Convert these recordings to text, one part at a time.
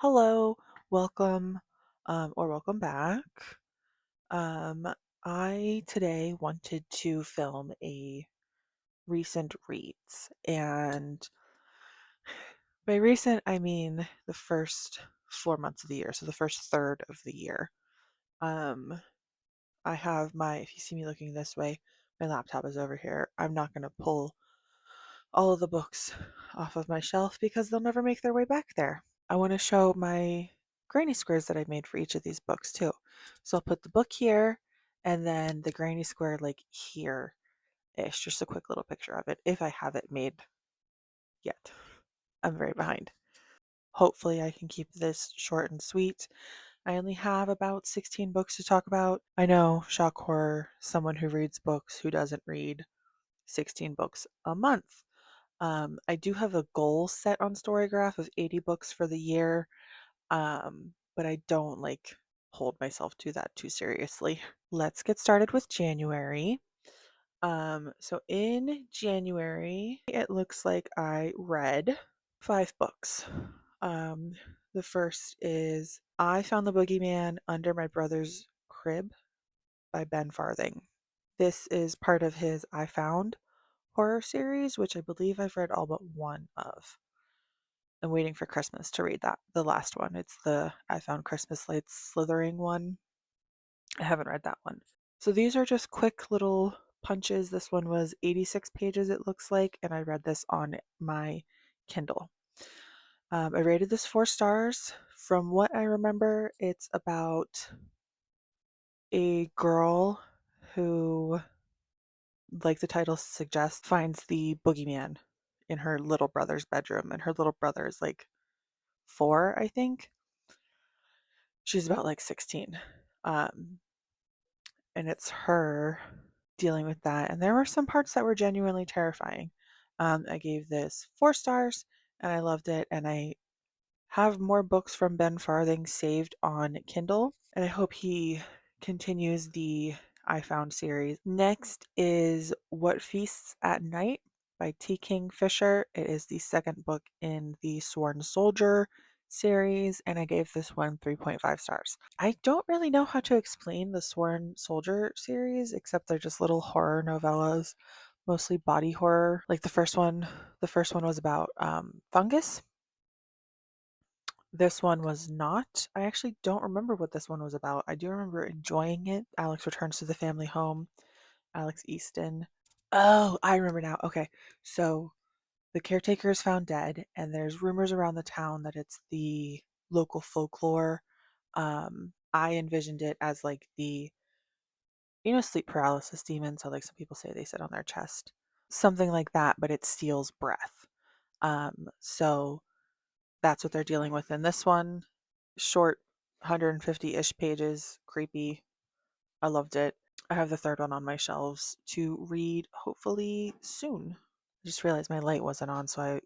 Hello, welcome, or welcome back. Um, I today wanted to film a recent reads, and by recent I mean the first 4 months of the year, so the first third of the year. Um, I have if you see me looking this way, my laptop is over here. I'm not going to pull all of the books off of my shelf because they'll never make their way back there. I want to show my granny squares that I made for each of these books too. So I'll put the book here and then the granny square like here ish, just a quick little picture of it if I have it made yet. I'm very behind. Hopefully, I can keep this short and sweet. I only have about 16 books to talk about. I know, shock horror, someone who reads books who doesn't read 16 books a month. I do have a goal set on Storygraph of 80 books for the year, but I don't like hold myself to that too seriously. Let's get started with January. So in January, it looks like I read 5 books. Um, the first is I Found the Boogeyman Under My Brother's Crib by Ben Farthing. This is part of his I Found horror series, which I believe I've read all but one of. I'm waiting for Christmas to read that, the last one. It's the I Found Christmas Lights Slithering one. I haven't read that one. So these are just quick little punches. This one was 86 pages, it looks like, and I read this on my Kindle. I rated this 4 stars. From what I remember, it's about a girl who, like the title suggests, finds the boogeyman in her little brother's bedroom, and her little brother is like 4, I think. She's about like 16. Um, and it's her dealing with that. And there were some parts that were genuinely terrifying. I gave this 4 stars and I loved it. And I have more books from Ben Farthing saved on Kindle. And I hope he continues the I Found series. Next is What Feasts at Night by T. King Fisher. It is the second book in the Sworn Soldier series, and I gave this one 3.5 stars. I don't really know how to explain the Sworn Soldier series, except they're just little horror novellas, mostly body horror. Like the first one was about fungus. This one was not. I actually don't remember what this one was about. I do remember enjoying it. Alex returns to the family home. Alex Easton. Oh, I remember now. Okay. So the caretaker is found dead, and there's rumors around the town that it's the local folklore. I envisioned it as like sleep paralysis demons. So like some people say they sit on their chest. Something like that, but it steals breath. So that's what they're dealing with in this one. Short, 150-ish pages, creepy. I loved it. I have the third one on my shelves to read hopefully soon. I just realized my light wasn't on, so I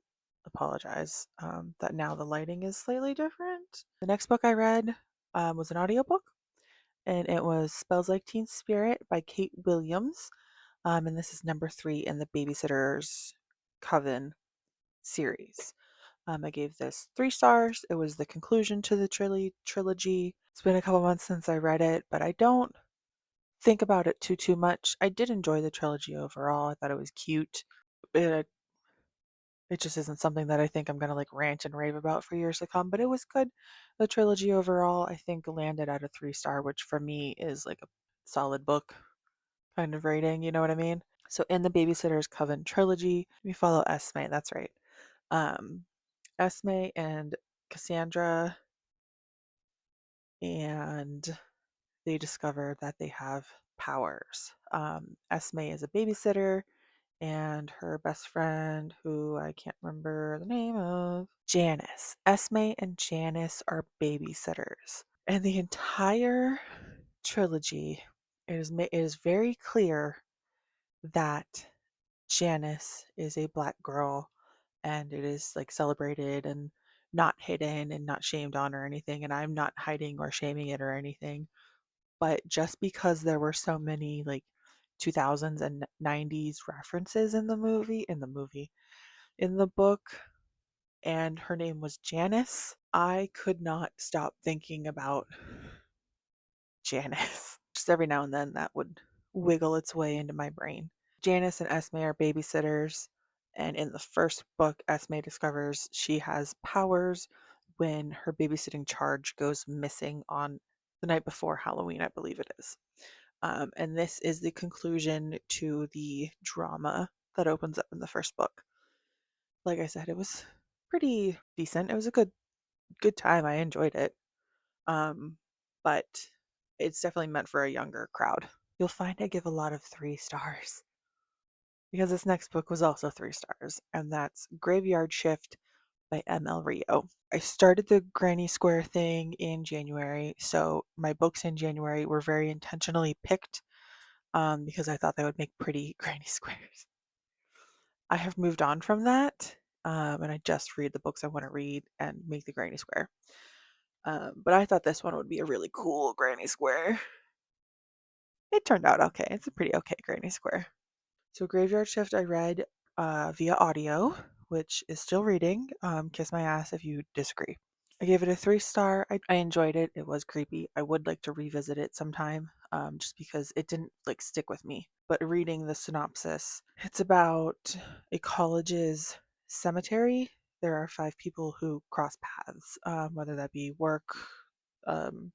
apologize that now the lighting is slightly different. The next book I read was an audiobook, and it was Spells Like Teen Spirit by Kate Williams. And this is number 3 in the Babysitter's Coven series. I gave this 3 stars. It was the conclusion to the trilogy. It's been a couple months since I read it, but I don't think about it too much. I did enjoy the trilogy overall. I thought it was cute. It, it just isn't something that I think I'm gonna like rant and rave about for years to come, but it was good. The trilogy overall, I think, landed at a 3 star, which for me is like a solid book kind of rating, you know what I mean? So in the Babysitter's Coven trilogy, we follow Esme, that's right. Um, Esme and Cassandra, and they discover that they have powers. Esme is a babysitter, and her best friend, who I can't remember the name of, Janice. Esme and Janice are babysitters. And the entire trilogy, it is very clear that Janice is a black girl, and it is like celebrated and not hidden and not shamed on or anything. And I'm not hiding or shaming it or anything. But just because there were so many like 2000s and 90s references in the book, and her name was Janice, I could not stop thinking about Janice. Just every now and then that would wiggle its way into my brain. Janice and Esme are babysitters, and in the first book, Esme discovers she has powers when her babysitting charge goes missing on the night before Halloween, I believe it is. And this is the conclusion to the drama that opens up in the first book. Like I said, it was pretty decent. It was a good time. I enjoyed it. Um, but it's definitely meant for a younger crowd. You'll find I give a lot of 3 stars because this next book was also 3 stars, and that's Graveyard Shift by M.L. Rio. I started the Granny Square thing in January, so my books in January were very intentionally picked because I thought they would make pretty granny squares. I have moved on from that, and I just read the books I want to read and make the granny square. But I thought this one would be a really cool granny square. It turned out okay. It's a pretty okay granny square. So Graveyard Shift I read via audio, which is still reading. Kiss my ass if you disagree. I gave it a 3 star. I enjoyed it. It was creepy. I would like to revisit it sometime, just because it didn't like stick with me. But reading the synopsis, it's about a college's cemetery. There are 5 people who cross paths, whether that be work, um,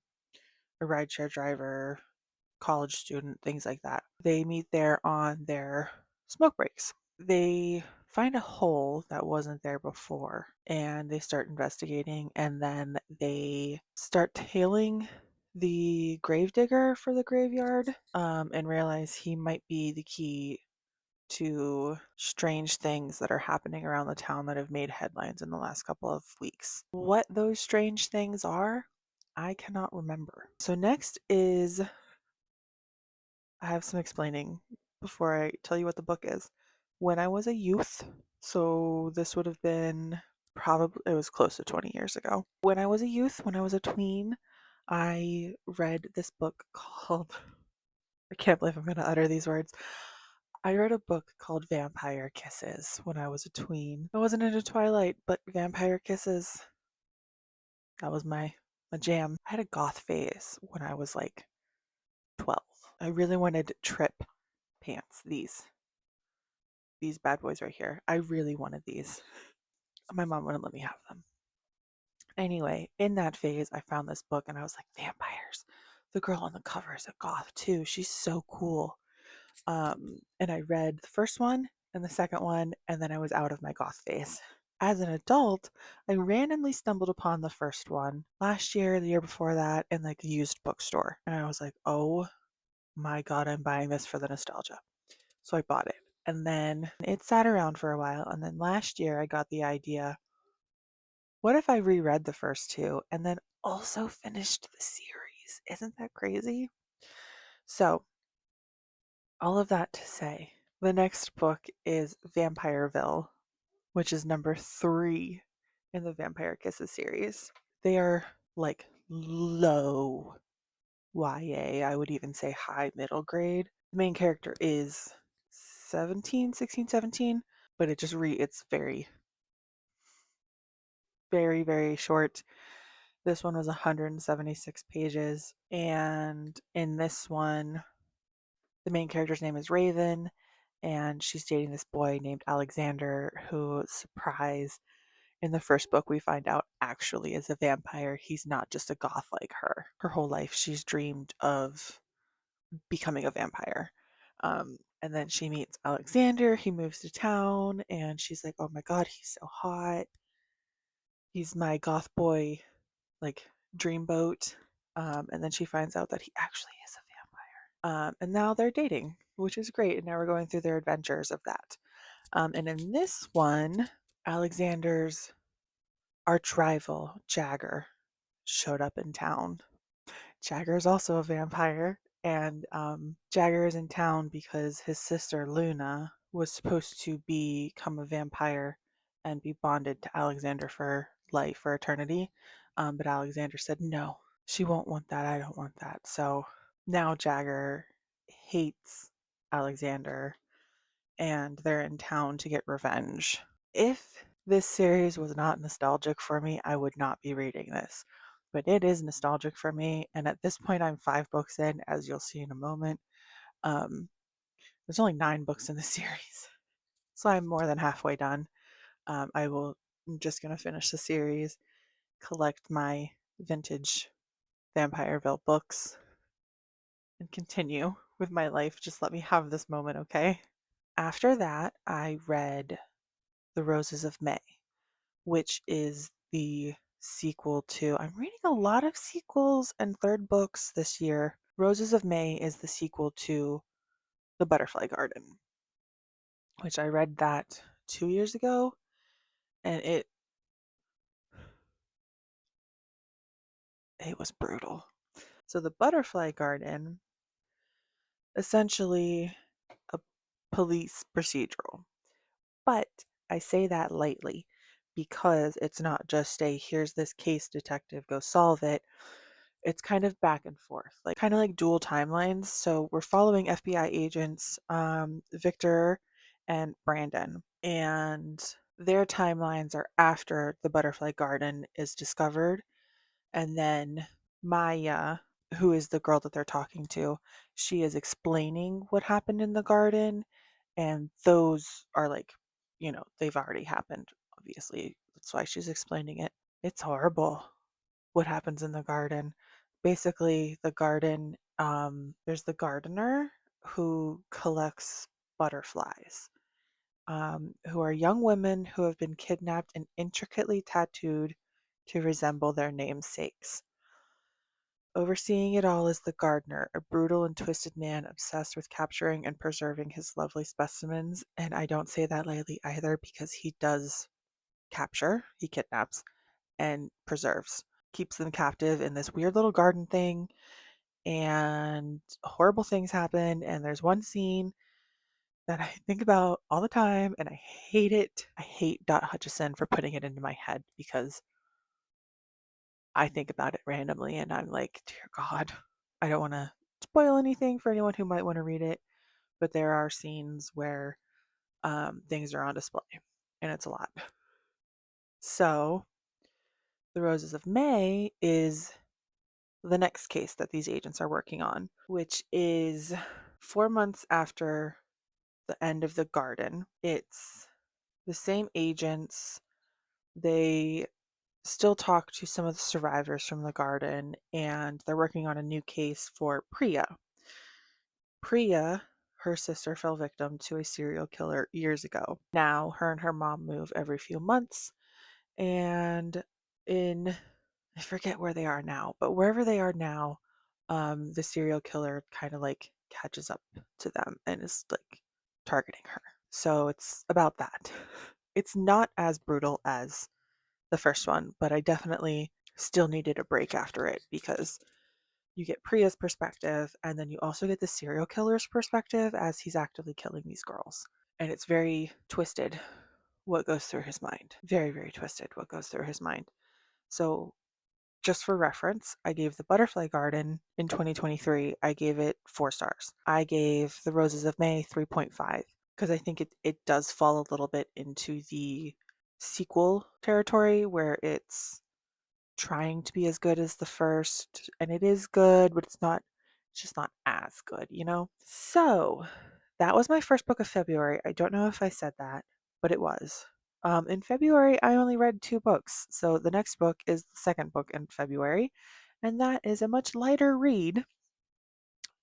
a rideshare driver, college student, things like that. They meet there on their smoke breaks. They find a hole that wasn't there before and they start investigating, and then they start tailing the gravedigger for the graveyard, and realize he might be the key to strange things that are happening around the town that have made headlines in the last couple of weeks. What those strange things are, I cannot remember. So next is, I have some explaining before I tell you what the book is. When I was a youth, so this would have been probably, it was close to 20 years ago. When I was a youth, when I was a tween, I read this book called, I can't believe I'm going to utter these words. I read a book called Vampire Kisses when I was a tween. I wasn't into Twilight, but Vampire Kisses, that was my jam. I had a goth phase when I was like 12. I really wanted Trip pants, these bad boys right here. I really wanted these. My mom wouldn't let me have them. Anyway, in that phase, I found this book and I was like, vampires. The girl on the cover is a goth too. She's so cool. And I read the first one and the second one, and then I was out of my goth phase. As an adult, I randomly stumbled upon the first one last year, the year before that, in like a used bookstore. And I was like, oh my God, I'm buying this for the nostalgia. So I bought it. And then it sat around for a while. And then last year I got the idea, what if I reread the first two and then also finished the series? Isn't that crazy? So, all of that to say, the next book is Vampireville, which is number 3 in the Vampire Kisses series. They are like low YA, I would even say high middle grade. The main character is 17, 16, 17, but it's very, very, very short. This one was 176 pages, and in this one, the main character's name is Raven, and she's dating this boy named Alexander, who, surprise, in the first book we find out actually is a vampire. He's not just a goth like her. Her whole life she's dreamed of becoming a vampire. And then she meets Alexander. He moves to town, and she's like, "Oh my god, he's so hot. He's my goth boy, like dreamboat." And then she finds out that he actually is a vampire. And now they're dating, which is great. And now we're going through their adventures of that. And in this one, Alexander's arch rival Jagger showed up in town. Jagger is also a vampire, and Jagger is in town because his sister Luna was supposed to become a vampire and be bonded to Alexander for life, for eternity. But Alexander said, no, she won't want that. I don't want that. So now Jagger hates Alexander, and they're in town to get revenge. If this series was not nostalgic for me, I would not be reading this. But it is nostalgic for me, and at this point, I'm 5 books in, as you'll see in a moment. Um, there's only 9 books in the series, so I'm more than halfway done. I'm just gonna finish the series, collect my vintage Vampireville books, and continue with my life. Just let me have this moment, okay? After that, I read The Roses of May, which is the sequel to. I'm reading a lot of sequels and third books this year. Roses of May is the sequel to The Butterfly Garden, which I read that 2 years ago, and it was brutal. So The Butterfly Garden, essentially a police procedural. But I say that lightly because it's not just a here's this case, detective, go solve it. It's kind of back and forth, like kind of like dual timelines. So we're following FBI agents, Victor and Brandon, and their timelines are after the Butterfly Garden is discovered, and then Maya, who is the girl that they're talking to, she is explaining what happened in the garden, and those are like, they've already happened, obviously. That's why she's explaining it. It's horrible what happens in the garden. Basically, the garden, there's the gardener who collects butterflies, who are young women who have been kidnapped and intricately tattooed to resemble their namesakes. Overseeing it all is the gardener, a brutal and twisted man obsessed with capturing and preserving his lovely specimens. And I don't say that lightly either, because he does capture, he kidnaps, and preserves, keeps them captive in this weird little garden thing. And horrible things happen. And there's one scene that I think about all the time, and I hate it. I hate Dot Hutchison for putting it into my head, because I think about it randomly and I'm like, dear God, I don't want to spoil anything for anyone who might want to read it, but there are scenes where things are on display, and it's a lot. So, The Roses of May is the next case that these agents are working on, which is 4 months after the end of the garden. It's the same agents. They still talk to some of the survivors from the garden, and they're working on a new case for Priya. Priya, her sister, fell victim to a serial killer years ago. Now, her and her mom move every few months, and I forget where they are now, but wherever they are now, the serial killer kind of like catches up to them and is like targeting her. So it's about that. It's not as brutal as the first one, but I definitely still needed a break after it, because you get Priya's perspective, and then you also get the serial killer's perspective as he's actively killing these girls. And it's very twisted what goes through his mind. Very, very twisted what goes through his mind. So, just for reference, I gave The Butterfly Garden in 2023, I gave it 4 stars. I gave The Roses of May 3.5, because I think it does fall a little bit into the sequel territory where it's trying to be as good as the first, and it is good, but it's just not as good. So that was my first book of February. I don't know if I said that, but it was. In February, I only read 2 books. So the next book is the second book in February, and that is a much lighter read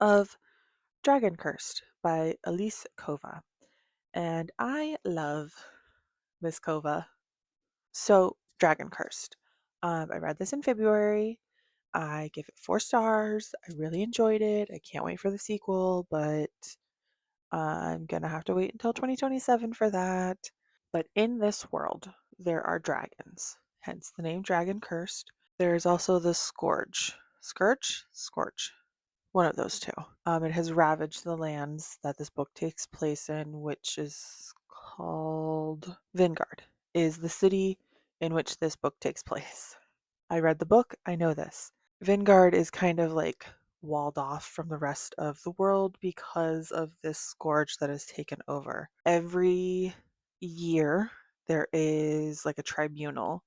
of Dragon Cursed by Elise Kova. And I love Miss Kova. So, Dragon Cursed. I read this in February. I give it 4 stars. I really enjoyed it. I can't wait for the sequel, but I'm gonna have to wait until 2027 for that. But in this world, there are dragons, hence the name Dragon Cursed. There is also the Scourge. Scourge? Scourge. One of those two. It has ravaged the lands that this book takes place in, which is called Vingard, is the city in which this book takes place. I read the book, I know this. Vingard is kind of like walled off from the rest of the world because of this scourge that has taken over. Every year, there is like a tribunal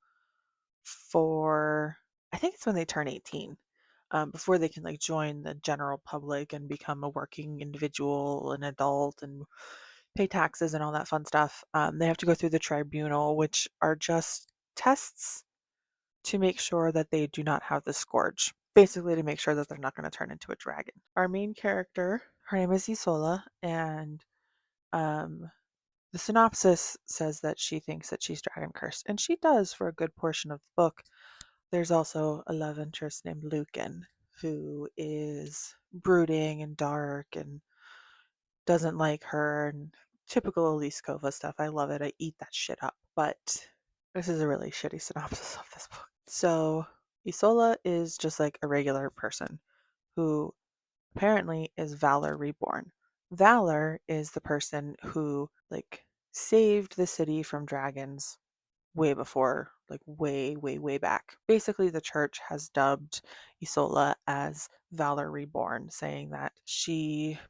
for, I think it's when they turn 18, before they can like join the general public and become a working individual, an adult, and pay taxes and all that fun stuff. They have to go through the tribunal, which are just tests to make sure that they do not have the scourge. Basically, to make sure that they're not going to turn into a dragon. Our main character, her name is Isola, and um, the synopsis says that she thinks that she's dragon cursed, and she does for a good portion of the book. There's also a love interest named Lucan, who is brooding and dark and doesn't like her, and typical Elise Kova stuff. I love it. I eat that shit up. But this is a really shitty synopsis of this book. So Isola is just like a regular person who apparently is Valor reborn. Valor is the person who like saved the city from dragons way before, like way, way, way back. Basically, the church has dubbed Isola as Valor Reborn, saying that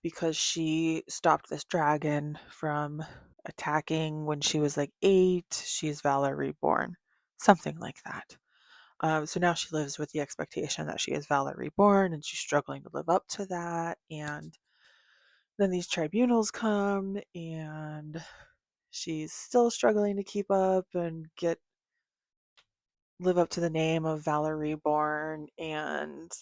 because she stopped this dragon from attacking when she was like 8, she's Valor Reborn. Something like that. So now she lives with the expectation that she is Valor Reborn and she's struggling to live up to that. And then these tribunals come and she's still struggling to keep up and live up to the name of Valor Reborn. And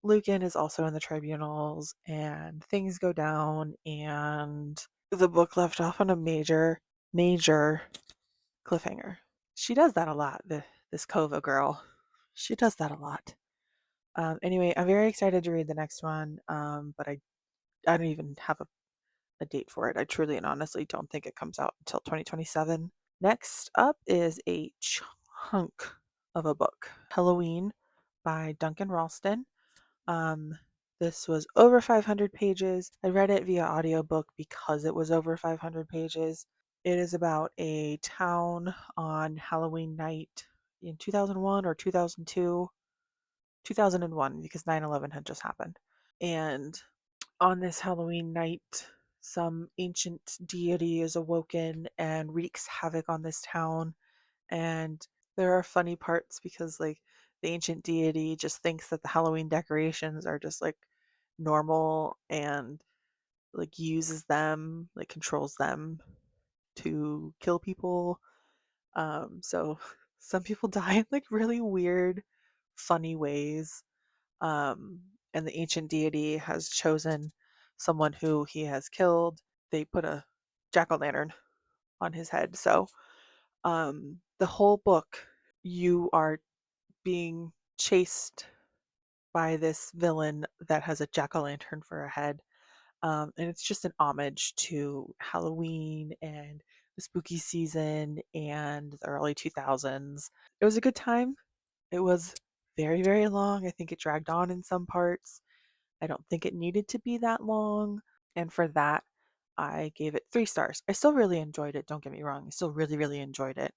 Lucan is also in the tribunals and things go down, and the book left off on a major, major cliffhanger. She does that a lot, this Kova girl. She does that a lot. Anyway, I'm very excited to read the next one, but I don't even have a date for it. I truly and honestly don't think it comes out until 2027. Next up is a chunk of a book, Halloween by Duncan Ralston. Um, this was over 500 pages. I read it via audiobook because it was over 500 pages. It is about a town on Halloween night in 2001 or 2002, 2001, because 9/11 had just happened. And on this Halloween night, some ancient deity is awoken and wreaks havoc on this town. And there are funny parts because, like, the ancient deity just thinks that the Halloween decorations are just like normal and like uses them, like controls them to kill people. So some people die in like really weird, funny ways. Um, and the ancient deity has chosen someone who he has killed. They put a jack-o'-lantern on his head. So the whole book, you are being chased by this villain that has a jack-o'-lantern for a head. And it's just an homage to Halloween and the spooky season and the early 2000s. It was a good time. It was very, very long. I think it dragged on in some parts. I don't think it needed to be that long. And for that, I gave it 3 stars. I still really enjoyed it. Don't get me wrong. I still really, really enjoyed it.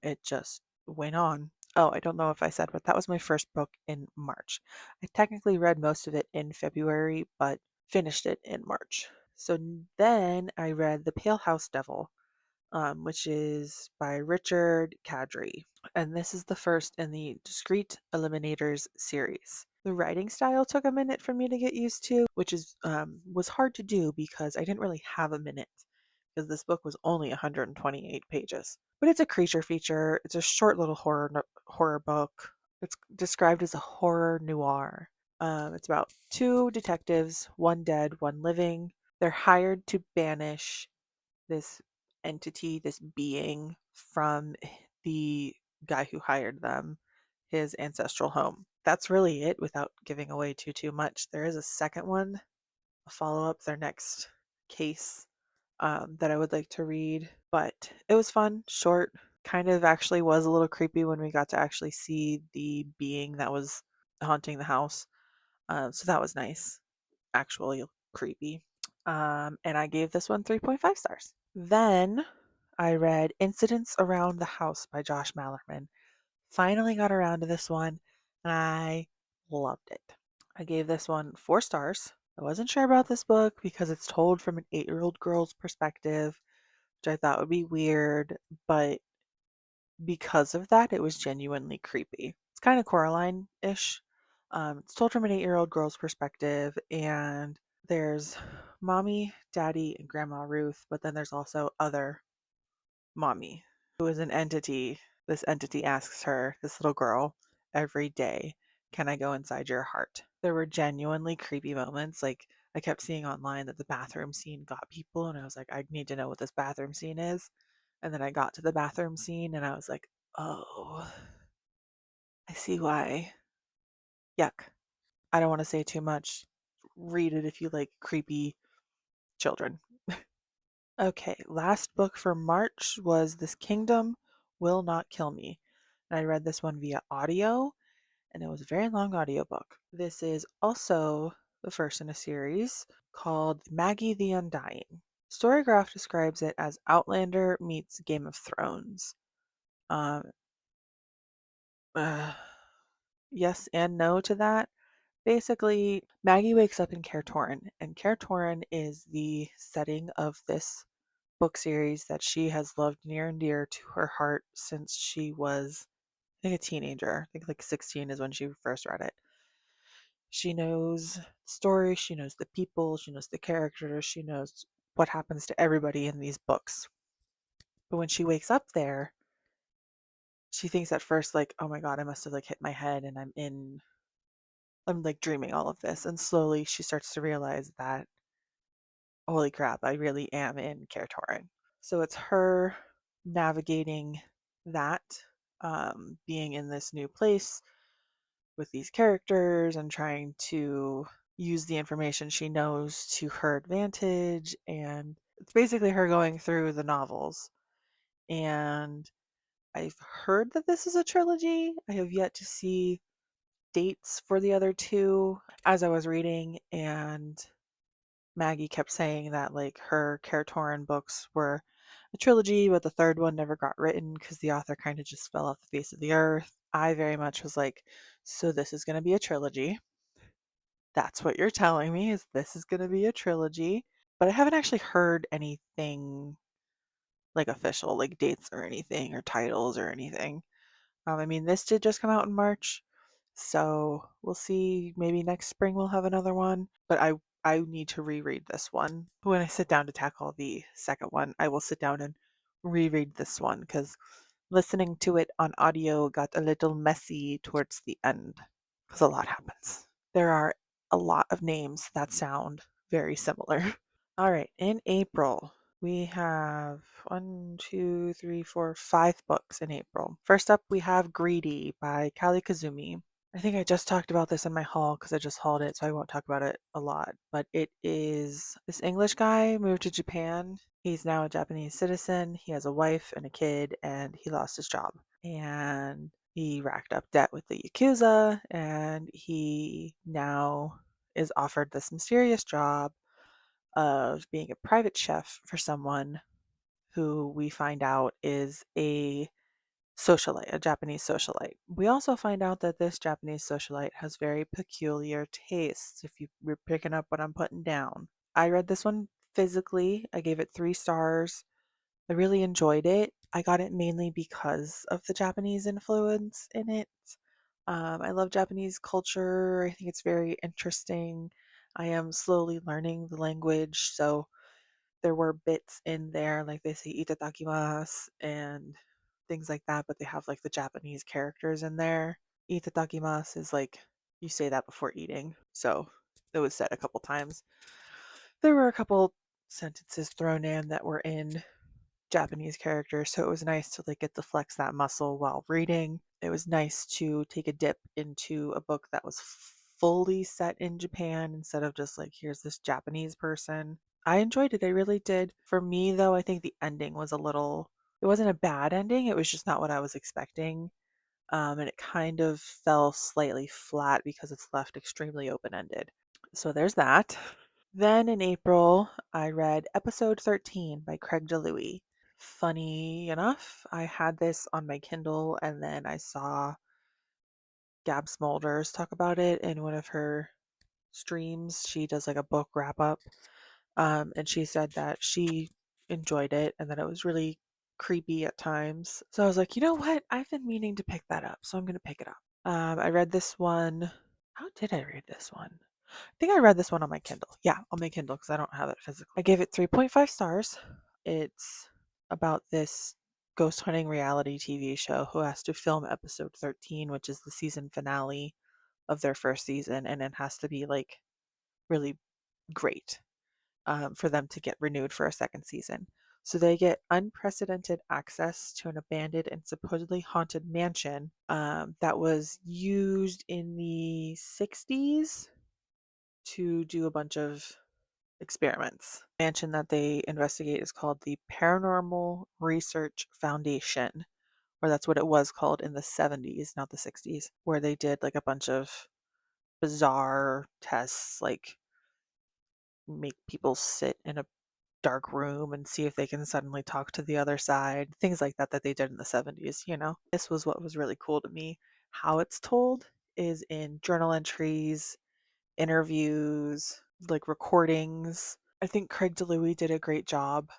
It just went on. Oh, I don't know if I said, but that was my first book in March. I technically read most of it in February, but finished it in March. So then I read The Pale House Devil, which is by Richard Kadrey. And this is the first in the Discrete Eliminators series. The writing style took a minute for me to get used to, which was hard to do because I didn't really have a minute because this book was only 128 pages. But it's a creature feature. It's a short little horror book. It's described as a horror noir. It's about 2 detectives, one dead, one living. They're hired to banish this entity, this being from the guy who hired them, his ancestral home. That's really it without giving away too much. There is a second one, a follow up, their next case, that I would like to read. But it was fun, short, kind of actually was a little creepy when we got to actually see the being that was haunting the house. So that was nice, actually creepy. And I gave this one 3.5 stars. Then I read Incidents Around the House by Josh Mallerman. Finally got around to this one, and I loved it. I gave this one 4 stars. I wasn't sure about this book because it's told from an 8-year-old girl's perspective. which I thought would be weird, but because of that, it was genuinely creepy. It's kind of Coraline-ish. It's told from an 8-year-old girl's perspective, and there's mommy, daddy, and grandma Ruth, but then there's also other mommy, who is an entity. This entity asks her, this little girl, every day, can I go inside your heart? There were genuinely creepy moments. Like, I kept seeing online that the bathroom scene got people, and I was like, I need to know what this bathroom scene is. And then I got to the bathroom scene, and I was like, oh, I see why. Yuck. I don't want to say too much. Read it if you like creepy children. Okay, last book for March was This Kingdom Will Not Kill Me. And I read this one via audio, and it was a very long audiobook. This is also the first in a series called Maggie the Undying. Storygraph describes it as Outlander meets Game of Thrones. Um, uh, yes and no to that. Basically, Maggie wakes up in Caer Torin, and Caer Torin is the setting of this book series that she has loved near and dear to her heart since she was, I think, a teenager. I think like 16 is when she first read it. She knows the story, she knows the people, she knows the characters, she knows what happens to everybody in these books. But when she wakes up there, she thinks at first like, oh my god, I must have like hit my head and I'm like dreaming all of this. And slowly she starts to realize that, holy crap, I really am in Caer Torin. So it's her navigating that, being in this new place with these characters and trying to use the information she knows to her advantage. And it's basically her going through the novels. And I've heard that this is a trilogy. I have yet to see dates for the other two as I was reading, and Maggie kept saying that like her Caer Torin books were a trilogy, but the third one never got written because the author kind of just fell off the face of the earth. I very much was like, so this is going to be a trilogy. That's what you're telling me, is this is going to be a trilogy. But I haven't actually heard anything like official, like dates or anything, or titles or anything. I mean, this did just come out in March, so we'll see. Maybe next spring we'll have another one. But I need to reread this one. When I sit down to tackle the second one, I will sit down and reread this one because listening to it on audio got a little messy towards the end because a lot happens. There are a lot of names that sound very similar. All right, in April, we have one, two, three, four, 5 books in April. First up, we have Greedy by Kali Kazumi. I think I just talked about this in my haul because I just hauled it, so I won't talk about it a lot. But it is this English guy moved to Japan. He's now a Japanese citizen. He has a wife and a kid, and he lost his job. And he racked up debt with the Yakuza, and he now is offered this mysterious job of being a private chef for someone who we find out is a socialite, a Japanese socialite. We also find out that this Japanese socialite has very peculiar tastes, if you're picking up what I'm putting down. I read this one physically. I gave it 3 stars. I really enjoyed it. I got it mainly because of the Japanese influence in it. I love Japanese culture. I think it's very interesting. I am slowly learning the language, so there were bits in there, like they say itadakimasu and things like that, but they have like the Japanese characters in there. Itadakimasu is like you say that before eating, so it was said a couple times. There were a couple sentences thrown in that were in Japanese characters, so it was nice to like get to flex that muscle while reading. It was nice to take a dip into a book that was fully set in Japan instead of just like here's this Japanese person. I enjoyed it, I really did. For me though, I think the ending was a little, it wasn't a bad ending, it was just not what I was expecting. And it kind of fell slightly flat because it's left extremely open-ended. So there's that. Then in April, I read episode 13 by Craig DeLuey. Funny enough, I had this on my Kindle and then I saw Gab Smulders talk about it in one of her streams. She does like a book wrap up. And she said that she enjoyed it and that it was really creepy at times. So I was like, you know what? I've been meaning to pick that up, so I'm going to pick it up. I read this one. How did I read this one? I think I read this one on my Kindle. Yeah, on my Kindle because I don't have it physical. I gave it 3.5 stars. It's about this ghost hunting reality TV show who has to film episode 13, which is the season finale of their first season, and it has to be like really great for them to get renewed for a second season. So they get unprecedented access to an abandoned and supposedly haunted mansion that was used in the 60s to do a bunch of experiments. The mansion that they investigate is called the Paranormal Research Foundation, or that's what it was called in the 70s, not the 60s, where they did like a bunch of bizarre tests, like make people sit in a dark room and see if they can suddenly talk to the other side, things like that that they did in the 70s, you know. This was what was really cool to me. How it's told is in journal entries, interviews, like recordings. I think Craig DeLuey did a great job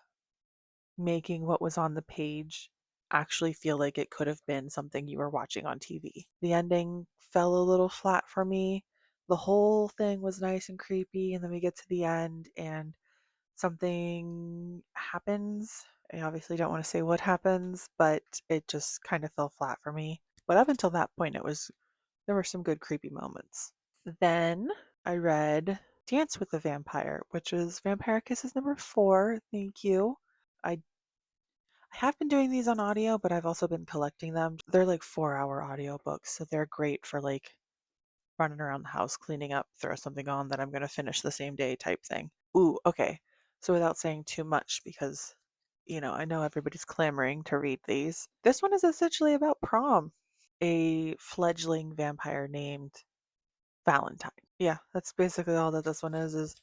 making what was on the page actually feel like it could have been something you were watching on TV. The ending fell a little flat for me. The whole thing was nice and creepy, and then we get to the end and something happens. I obviously don't want to say what happens, but it just kind of fell flat for me. But up until that point, there were some good creepy moments. Then I read Dance with the Vampire, which was Vampire Kisses number 4. Thank you. I I have been doing these on audio, but I've also been collecting them. They're like 4-hour audiobooks, so they're great for like running around the house cleaning up, throw something on that I'm going to finish the same day type thing. Ooh, okay. So without saying too much, because, I know everybody's clamoring to read these, this one is essentially about prom. A fledgling vampire named Valentine. Yeah, that's basically all that this one is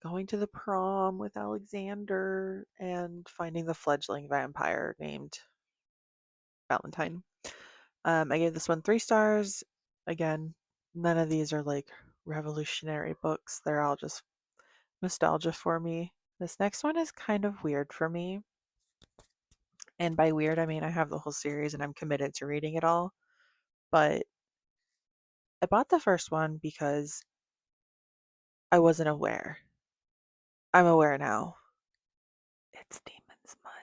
going to the prom with Alexander and finding the fledgling vampire named Valentine. I gave this one 3 stars. Again, none of these are like revolutionary books. They're all just nostalgia for me. This next one is kind of weird for me. And by weird, I mean I have the whole series and I'm committed to reading it all. But I bought the first one because I wasn't aware. I'm aware now. It's Demon's Mud.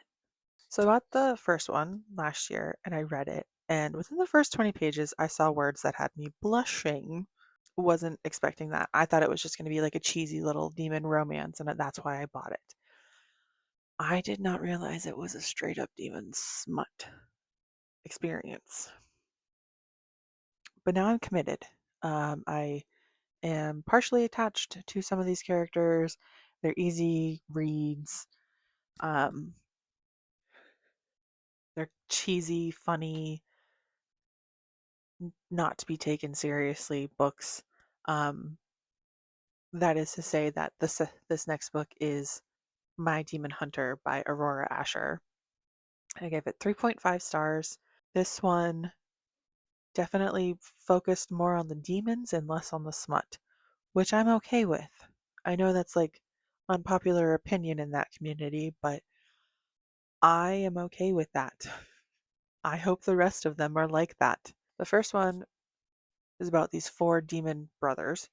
So I bought the first one last year and I read it. And within the first 20 pages, I saw words that had me blushing. Wasn't expecting that. I thought it was just going to be like a cheesy little demon romance, and that's why I bought it. I did not realize it was a straight up demon smut experience. But now I'm committed. I am partially attached to some of these characters. They're easy reads. Um, they're cheesy, funny, not to be taken seriously books. Um, that is to say that this next book is My Demon Hunter by Aurora Asher. I gave it 3.5 stars. This one definitely focused more on the demons and less on the smut, which I'm okay with. I know that's like unpopular opinion in that community, but I am okay with that. I hope the rest of them are like that. The first one is about these 4 demon brothers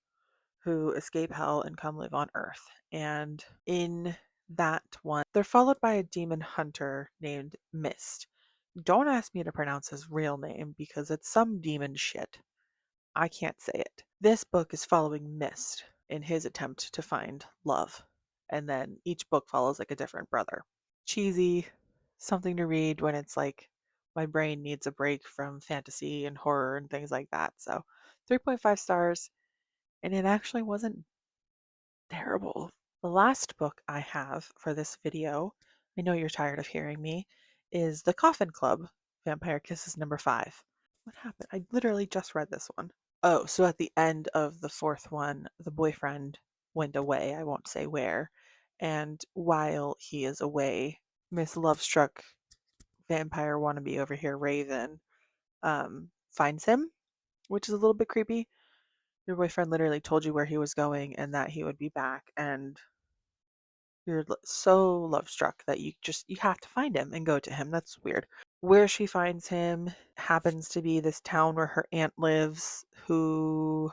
who escape hell and come live on Earth. And in that one, they're followed by a demon hunter named Mist. Don't ask me to pronounce his real name because it's some demon shit. I can't say it. This book is following Mist in his attempt to find love. And then each book follows like a different brother. Cheesy, something to read when it's like my brain needs a break from fantasy and horror and things like that. So 3.5 stars. And it actually wasn't terrible. The last book I have for this video, I know you're tired of hearing me, is The Coffin Club, Vampire Kisses number 5. What happened? I literally just read this one. Oh, so at the end of the fourth one, the boyfriend went away. I won't say where. And while he is away, Miss Lovestruck vampire wannabe over here, Raven, finds him, which is a little bit creepy. Your boyfriend literally told you where he was going and that he would be back, and You're so love struck that you have to find him and go to him. That's weird. Where she finds him happens to be this town where her aunt lives, who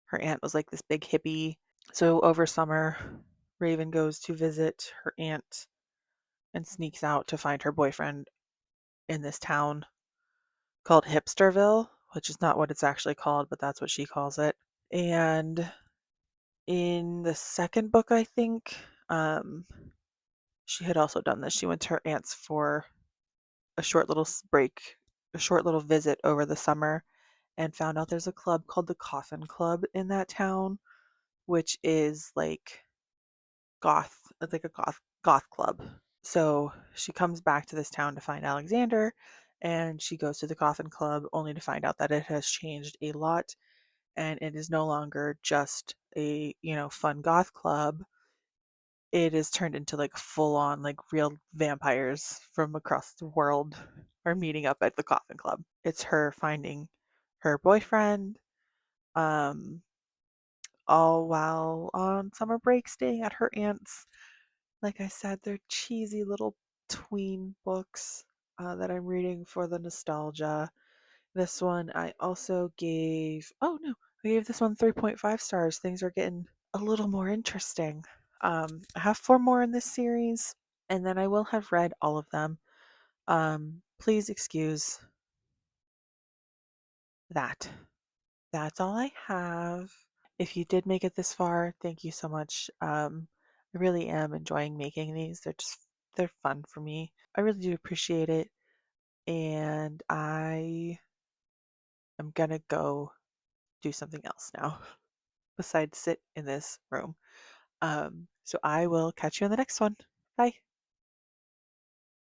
her aunt was like this big hippie. So over summer, Raven goes to visit her aunt and sneaks out to find her boyfriend in this town called Hipsterville, which is not what it's actually called, but that's what she calls it. And in the second book, I think, she had also done this. She went to her aunt's for a short little break, a short little visit over the summer, and found out there's a club called the Coffin Club in that town, which is like goth, it's like a goth club. So she comes back to this town to find Alexander, and she goes to the Coffin Club only to find out that it has changed a lot, and it is no longer just a, fun goth club. It is turned into like full on like real vampires from across the world are meeting up at the Coffin Club. It's her finding her boyfriend, um, all while on summer break staying at her aunt's. Like I said, they're cheesy little tween books that I'm reading for the nostalgia. This one I also gave, oh no, I gave this one 3.5 stars. Things are getting a little more interesting. I have 4 more in this series, and then I will have read all of them. Please excuse that. That's all I have. If you did make it this far, thank you so much. I really am enjoying making these. They're fun for me. I really do appreciate it, and I am gonna go do something else now besides sit in this room. So I will catch you in the next one. Bye.